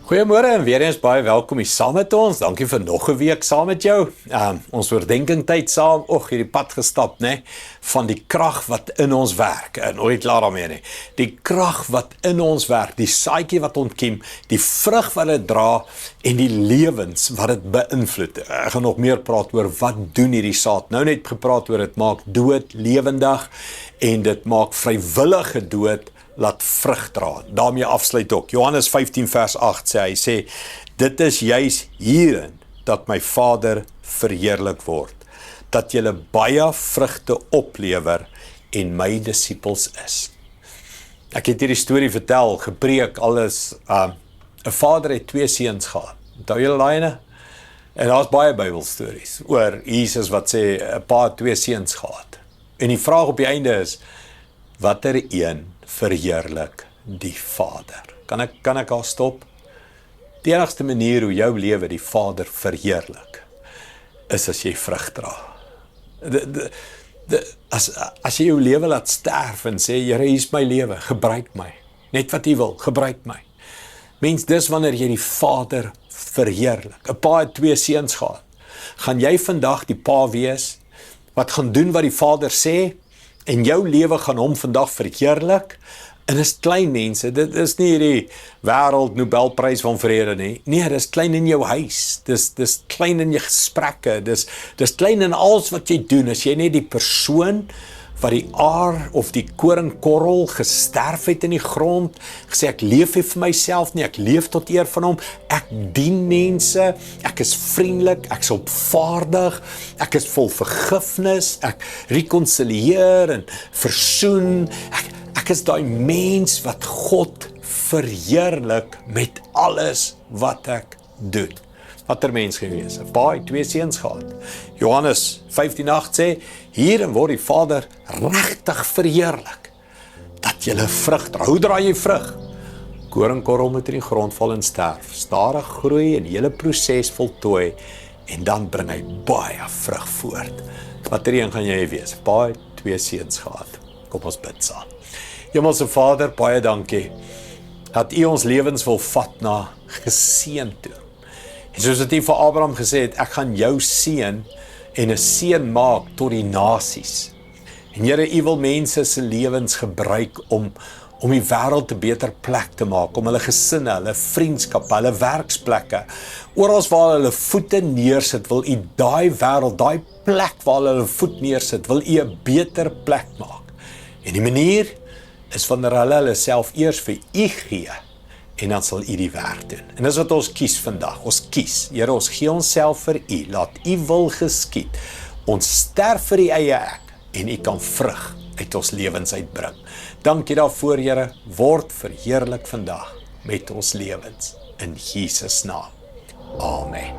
Goeiemôre en weer eens baie welkom hier saam met ons. Dankie vir nog 'n week saam met jou. Ons oordenkingtyd saam, hierdie pad gestap, né, van die krag wat in ons werk. En nooit klaar daarmee nie. Die krag wat in ons werk, die saadjie wat ontkiem, die vrug wat dit dra en die lewens wat dit beïnvloed. Ek gaan nog meer praat oor wat doen hierdie saad. Nou net gepraat oor dit maak dood lewendig en dit maak vrywillige dood laat vrug dra. Daarmee afsluit ook. Johannes 15 vers 8 sê, dit is juis hierin dat my Vader verheerlik word, dat julle baie vrugte oplewer en my disippels is. Ek het hierdie storie vertel, gepreek, alles, 'n vader het 2 seuns gehad. Onthou julle daai ene? En daar's baie Bybelstories oor Jesus wat sê, 'n pa het 2 seuns gehad. En die vraag op die einde is, watter een verheerlik die Vader? Kan ek al stop? Die enigste manier hoe jou lewe die Vader verheerlik, is as jy vrug dra. As jy jou lewe laat sterf en sê, Here, hier is my lewe, gebruik my. Net wat U wil, gebruik my. Mens, dis wanneer jy die Vader verheerlik. 'n Pa het 2 seuns gehad. Gaan jy vandag die pa wees, wat gaan doen wat die Vader sê, en jou lewe gaan hom vandag verheerlik? En dis klein mense, dit is nie die wêreld Nobelprys van vrede nie. Nee, dis klein in jou huis, dis klein in jou gesprekke, dis klein in alles wat jy doen. As jy net die persoon wat die aar of die koringkorrel gesterf het in die grond, gesê ek leef nie vir myself nie, ek leef tot eer van hom, ek dien mense, ek is vriendelik, ek is opvaardig, ek is vol vergifnis, ek rekonsilieer en versoen, ek is daai mens wat God verheerlik met alles wat ek doen. Watter mens gewees? 'n Pa het 2 seuns gehad. Johannes 15:8 sê, hierin word die Vader regtig verheerlik, dat jy vrug dra. Hoe dra jy vrug? Koringkorrel moet in die grond val en sterf, stadig groei en die hele proses voltooi, en dan bring hy baie vrug voort. Watter een gaan jy wees? Pa het 2 seuns gehad. Kom ons bid saam. Hemelse Vader, baie dankie, dat U ons lewens wil vat na geseën toe. En soos wat U vir Abraham gesê het, ek gaan jou seën en 'n seën maak tot die nasies. En Here, U wil mense se lewens gebruik om die wêreld 'n beter plek te maak, om hulle gesinne, hulle vriendskappe, hulle werksplekke, oral waar hulle voete neersit, wil U daai wêreld, daai plek waar hulle voet neersit, wil U 'n beter plek maak. En die manier is wanneer hulle self eers vir U gee, en dan sal U die werk doen. En dis wat ons kies vandag. Ons kies, Here, ons gee onsself vir U. Laat U wil geskied. Ons sterf vir die eie ek, en U kan vrug uit ons lewens uitbring. Dankie daarvoor, Here. Word verheerlik vandag met ons lewens. In Jesus naam. Amen.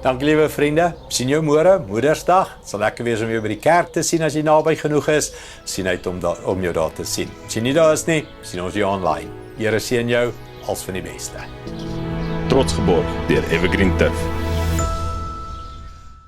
Dankie, liewe vriende. Sien jou môre, Moedersdag. Sal lekker wees om jou by die kerk te sien as jy naby genoeg is. Sien uit om jou daar te sien. As jy nie daar is nie, sien ons jou online. Here seën jou. Als van die beste. Trots geborg deur Evergreen Turf.